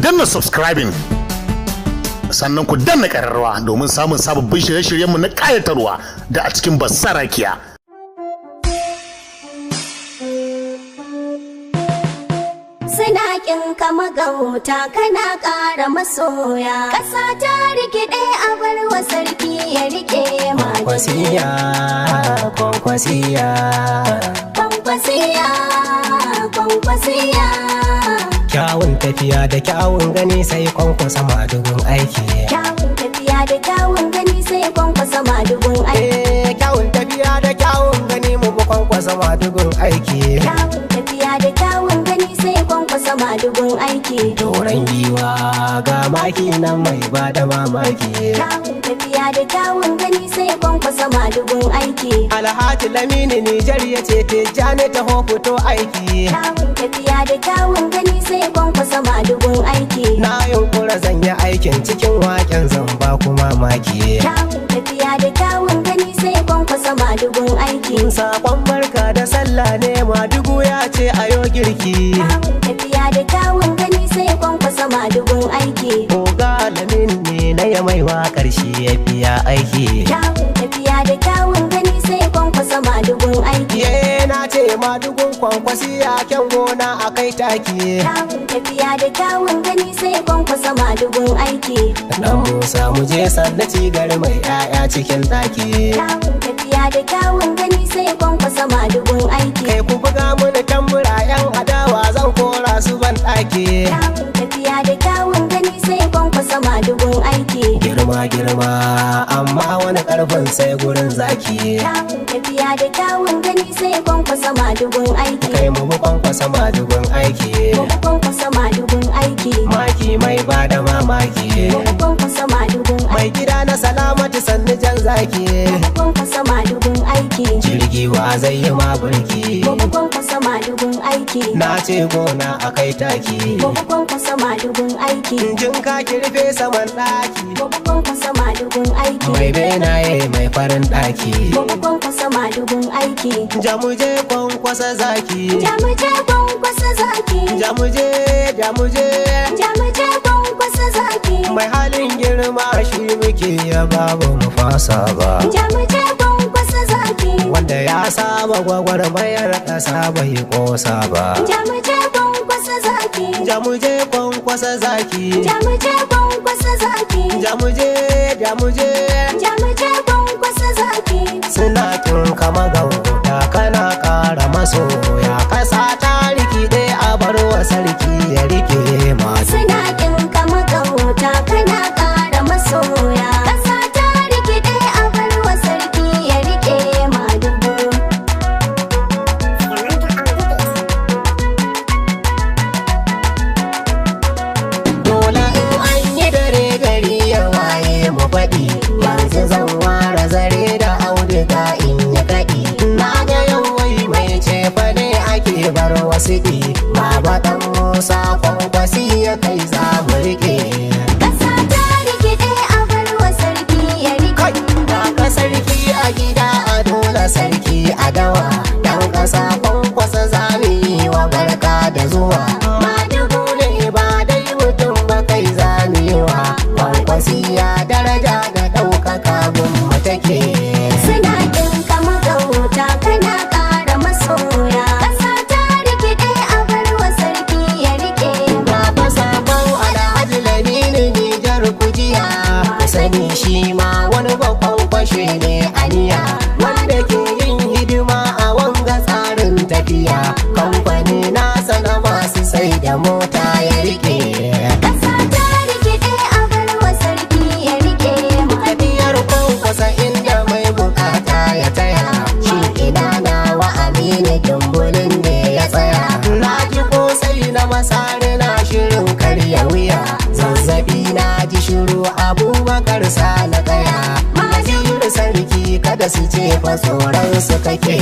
danna subscribing sannan ku danna ƙararrawa domin samun sababbin shirye-shiryenmu na ƙayatarwa da a cikin Basarakiya. Suna ƙin kama gauta kana ƙara masoya. Ƙasa ta rikide a bar wa sarki ya rike ma. Kwankwasiya, kwankwasiya, kwankwasiya, kwankwasiya. Kyawun tafiya da kyawun gani sai kwankwasa madugun aiki. Kyawun tafiya da kyawun gani sai kwankwasa madugun aiki. Kyawun tafiya da kyawun gani mu kwankwasa madugun aiki. Kyawun tafiya da kyawun gani sai kwankwasa madugun aiki. Doron giwa ga maki nan mai ba da mamaki. Kyawun tafiya da kyawun gani sai kwankwasa madugun aiki. Alhaji Lamini Nijar ya ce Tijjani ta fito aiki. Kyawun tafiya da kyawun gani sai kwankwasa madugun aiki. Na yunkura zan yi aikin cikin waken zan ba kuma maki. Kyawun tafiya da kyawun gani sai kwankwasa madugun aiki. Sakon barka da sallah ne madugu ya ce a yo girki. Kyawun tafiya da kyawun gani sai kwankwasa madugun aiki. Oga Lamin ne na ya mai wa ƙarshe ya biya aiki. Kyawun tafiya da kyawun gani sai kwankwasa madugun aiki. Ye na ce madugun kwankwasi ya kyan gona a kai taki. Kyawun tafiya da kyawun gani sai kwankwasa madugun aiki. Dan Musa mu je sallaci gari mai 'ya'ya cikin ɗaki. Kyawun tafiya da kyawun gani sai kwankwasa madugun aiki. Kai ku buga mini tambura 'yan adawa zan kora su ban ɗaki. Kyawun tafiya da kyawun gani sai kwankwasa madugun aiki. Girma girma amma wani ƙarfin sai gurin zaki. Kyawun tafiya da kyawun gani sai kwankwasa madugun aiki. Kai mu kwankwasa madugun aiki. Mu kwankwasa madugun aiki. Maki mai ba da mamaki. Mu kwankwasa madugun aiki. Mai gida na salamatu sannu jan zaki. Mu kwankwasa madugun aiki. Jirgi wa zai yi ma burki. Mu kwankwasa madugun aiki. Na ce gona a kai taki. Mu kwankwasa madugun aiki. Jin ka kirfe saman ɗaki. Mu kwankwasa madugun aiki. Mai benaye mai farin ɗaki. Mu kwankwasa madugun aiki. Jamuje kwankwasa zaki. Jamuje kwankwasa zaki. Jamuje jamuje. Jamuje kwankwasa zaki. Mai halin girma shi muke ya babu mu fasa ba. Jamuje kwankwasa zaki. Wanda ya saba gwagwarmayar ƙasa bai ƙosa ba. Jamuje kwankwasa zaki. Jamuje kwankwasa zaki. Jamuje kwankwasa zaki. Jamuje jamuje. Jamuje kwankwasa zaki. Suna kin kama gauta kana ƙara masoya. Ƙasa ta rikide a bar wa sarki ya rike masu. Suna ƙin kama gauta kana ƙara masoya. Ƙasa ta rikide a bar wa sarki ya rike madugu. Dole in an yi dare gari ya waye mu faɗi. Yanzu zan ware zare da auduga in yi kaɗi. Na ga yawai mai cefa ne ake bar wasu ɗi. Baba ɗan Musa kwankwasi ya kai za mu riƙe. Ƙasa ta rikide a bar wa sarki ya rike. Kai, ka sarki a gida a dole sarki a dawa. Yan ƙasa kwankwasa za mu yi wa barka da zuwa. Madugu ne ba dai mutum ba kai za mu yi wa. Kwankwasi ya daraja da ɗaukaka gun mu take. Suna ƙin kama gauta kana ƙara masoya. Ƙasa ta rikide a bar wa sarki ya rike. Baba sabon Alhaji Lamini Nijar kujiya. Sani shi ma wani bakon kwashe ne aniya. Wanda ke yin hidima a wanga tsarin tafiya. Kamfani nasa na masu sai da mota ya rike. Ƙasa ta rikide a bar wa sarki ya rike. Tafiyar kwankwasa inda mai bukata ya taya. Shi ina na wa Aminu Dumbulin ne ya tsaya. Na ji kosai na masari na shirin karya wuya. Zazzabi na ji shiru Abubakar sa na tsaya. Majiyar sarki kada su ce fa tsoron su kake.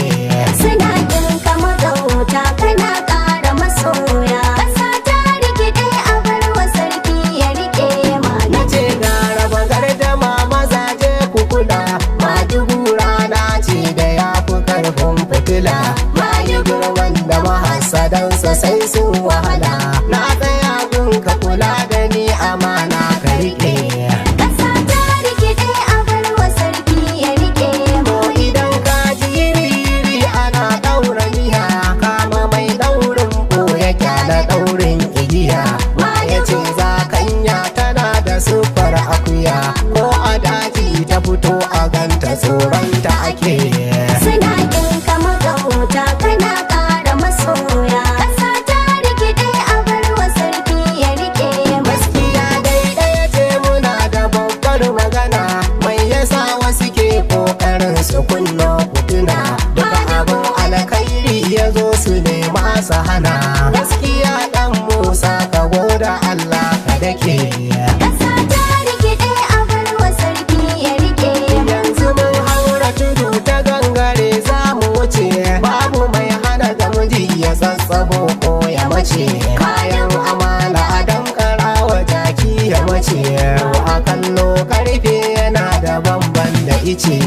Suna ƙin kama gauta kana ƙara masoya. Ƙasa ta rikide a bar wa sarki ya rike ma. Na ce ga raba gardama mazaje ku kula. Madugu rana ce da ya fi karfin fitila. Madugu wanda mahassadansa sai sun wahala. Na tsaya gun ka kula da gaskiya dan Musa ka goda Allah ka dake. Ƙasa ta rikide a barwa sarki ya rike mu. Yanzu mun haura tudu ta gangare za mu wuce, babu mai hana ga miji ya sassabo ko ya mace. Kayan amana a dankara wa jaki ya mace, a kallo karfe yana da bamban da ice.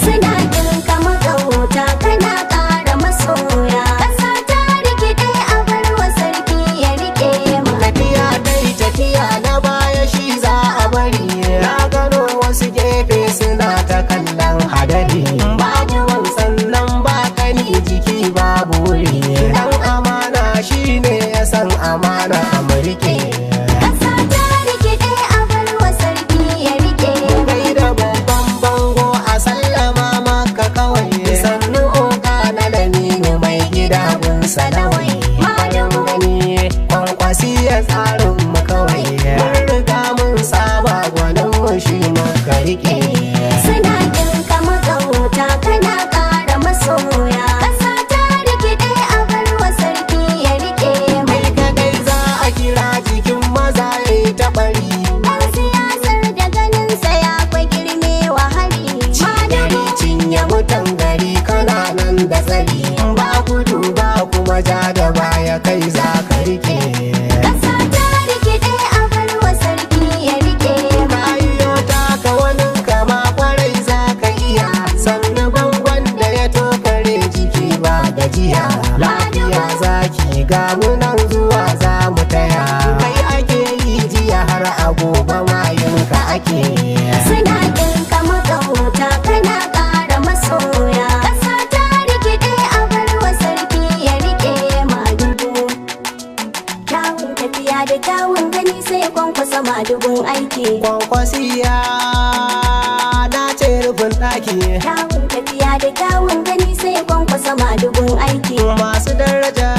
Suna kinka magauta kana ƙara masoya. Ƙasa ta rikide a barwa sarki ya rike mu. Tafiya dai tafiya na baya shi za a bari, na gano wasu gefe suna ta kallon hadari. Babu wansan nan ba kani jiki babu wuri, dan amana shine ya san amana amurke. Ƙasa ta rikide a barwa sarki ya rike mu. Kai da babban bango a sallama maka kawai, sannu oka na lamini mai gida gun salawai. Malam gani kwankwasi ya tsarin mu kawai, mun riga mun saba gwanin mu shi muka rike. Suna kinka magauta kana ƙara masoya. Ƙasa ta rikide a barwa sarki ya rike mu. Kai kadai za a kira jikin maza ya yi taɓari, Ɗan siyasar da ganinsa ya kwa girme wa hari. gari cinye mutan gari kana nan da tsari, ba gudu ba kuma ja da baya kai za ka rike. Ƙasa ta rikide a barwa sarki ya rike mu. Kayo taka wani kama kwarai za ka iya, sannu bangon da ya tokare jiki ba gajiya. Lafiya zaki ga munan zuwa za mu taya, kai ake yi jiya har a gobe mayunka ake. Suna kinka magauta kana ƙara masoya. Ƙasa ta rikide a barwa sarki ya rike madugu. Kyawun tafiya da kyawun gani sai kwankwasa madugun aiki. Kwankwasiya na ce rufin ɗaki, Kyawun tafiya da kyawun gani sai kwankwasa madugun aiki. masu daraja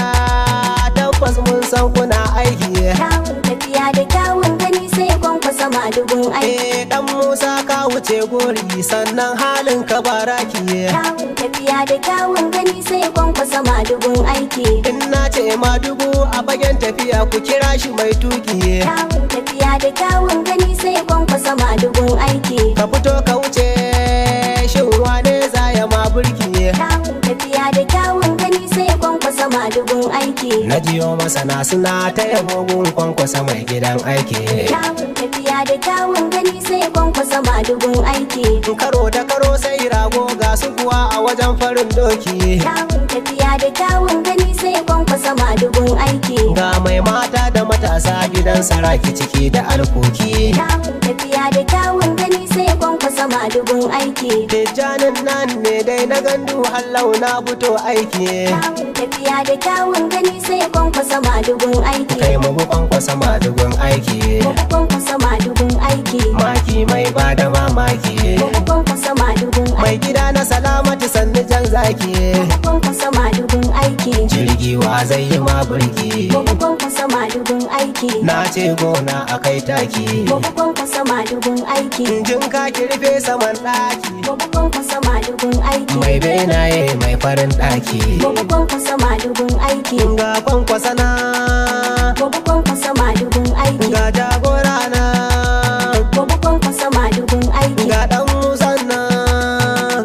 tabbas mun san kuna aiki. Kyawun tafiya da kyawun gani sai kwankwasa madugun aiki. Dan Musa ka wuce gori sannan halin ka baraki. Kyawun tafiya da kyawun gani sai kwankwasa madugun aiki. In na ce madugu a fagen tafiya ku kira shi mai tuki. Kyawun tafiya da kyawun gani sai kwankwasa madugun aiki. Ka fito ka wuce shin wane za ya ma burki. Kyawun tafiya da kyawun gani sai kwankwasa madugun aiki. Na jiyo masana suna ta yabo gun kwankwasa mai gidan aiki. Kyawun tafiya da kyawun gani sai kwankwasa madugun aiki. Karo da karo sai rago ga su kuwa a wajen farin doki. Kyawun tafiya da kyawun gani sai kwankwasa madugun aiki. Ga mai mata da matasa gidan saraki ciki da alkoki. Kyawun tafiya da kyawun gani sai kwankwasa madugun aiki. Tijjanin nan ne dai na gandu hallau na fito aiki. Kyawun tafiya da kyawun gani sai kwankwasa madugun aiki. Kai mu bi kwankwasa madugun aiki. Muku kwankwasa madugun aiki. Maki mai bada mamaki. Muku kwankwasa madugun Mai aiki. gida na salamatu sannu jan zaki. Muku kwankwasa madugun aiki. Jirgi wa zai yi ma birki. Muku kwankwasa madugun aiki. Na ce gona a kai taki. Muku kwankwasa madugun aiki. Jin ka kirfe saman ɗaki. Muku kwankwasa madugun aiki. Mai benaye mai farin ɗaki. Muku kwankwasa madugun aiki. Ga kwankwasa na. Muku kwankwasa madugun aiki. Ga jagora na. Muku kwankwasa madugun aiki. Ga ɗan musan na.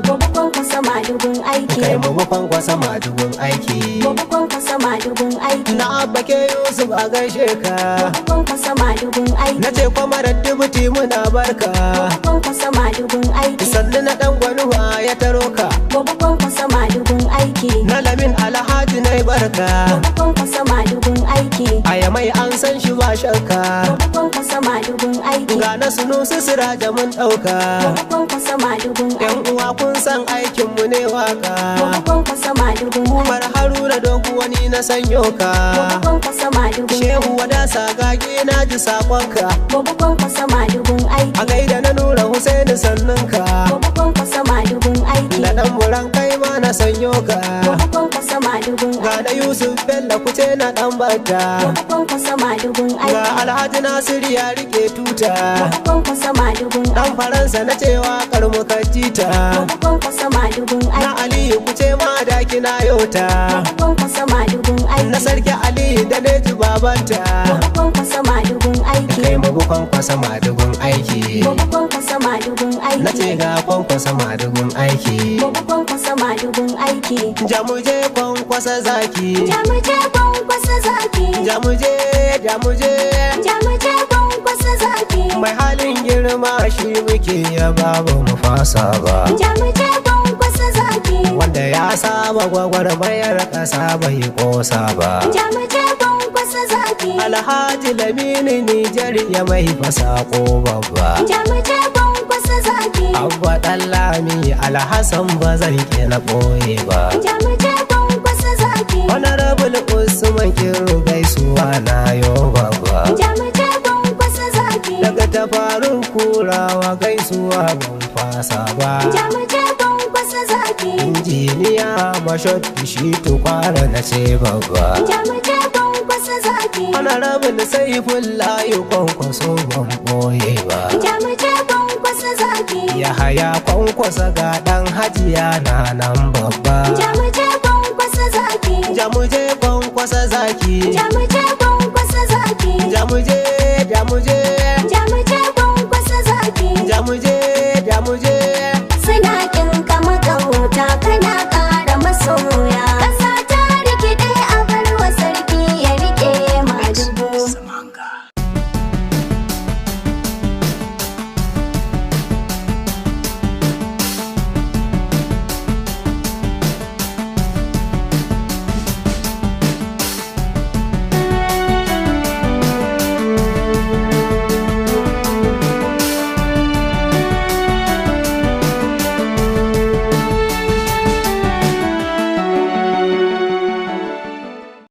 Muku kwankwasa madugun aiki. Kai mu bi kwankwasa madugun aiki. Muku kwankwasa madugun aiki. Na abba ke Yusuf a gaishe ka. Muku kwankwasa madugun aiki. Na ce kwamarar dubuti muna barka. Muku kwankwasa madugun aiki. Sannu na ɗan gwanuwa ya taro ka. Muku kwankwasa madugun aiki. Na lamin alhaji na barka. Muku kwankwasa madugun aiki. Aya mai an san shi ba shakka. Muku kwankwasa madugun aiki. Ga na sunu su siraja mun ɗauka. Muku kwankwasa madugun aiki. Yan uwa kun san aikin mu ne waka. Muku kwankwasa madugun aiki. Umar Haruna dogu wani na sanyo ka. Muku kwankwasa madugun aiki. Shehu wadasa gage na ji sakonka. Muku kwankwasa madugun aiki. A gaida na nura Husaini sannunka. Muku kwankwasa madugun aiki. Da ɗan buran kai ma na sanyo ka. Muku kwankwasa madugun Ga na Yusuf Bello kuce na dan bata. Kwankwasa madugun aiki. Ga Alhaji Nasiru ya rike tuta. Kwankwasa madugun Dan aiki. Faransa na cewa karmuka jita. Kwankwasa madugun aiki. Na Aliyu kuce ma da kina yota. Kwankwasa madugun aiki. Na Sarki Ali da Neji babanta. Kwankwasa madugun aiki. Kai mu kwankwasa madugun aiki. Kwankwasa madugun aiki. Na ce ga kwankwasa madugun aiki. Kwankwasa madugun aiki. Jamuje kwankwasa zaki. Jamuje kwankwasa zaki. Jamuje jamuje. Jamuje kwankwasa zaki. Mai halin girma shi muke yaba ba mu fasa ba. Jamuje kwankwasa zaki. Wanda ya saba gwagwarmayar ƙasa bai kosa ba. Jamuje kwankwasa zaki. Alhaji Lamini Nijar ya mai fasa ko babba. Jamuje kwankwasa zaki. Abba Ɗanlami Alhassan ba zai na ɓoye ba. Jamuje kwankwasa zaki. Honorable Usman Kiru gaisuwa na yo babba. Jamuje kwankwasa zaki. Daga tafarun kurawa gaisuwa ban fasa ba. Jamuje kwankwasa zaki. Injiniya Mashot shi tukwara na ce babba. Jamuje kwankwasa zaki. Honorable Saifullahi kwankwaso ban ɓoye ba. Jamuje kwankwasa zaki. Yahaya kwankwasa ga ɗan hajiya na nan babba. Jamuje kwankwasa zaki. Jamuje kwankwasa zaki. Jamuje kwankwasa zaki. Jamuje jamuje. Jamuje kwankwasa zaki. Jamuje jamuje. Suna kin kama gauta kana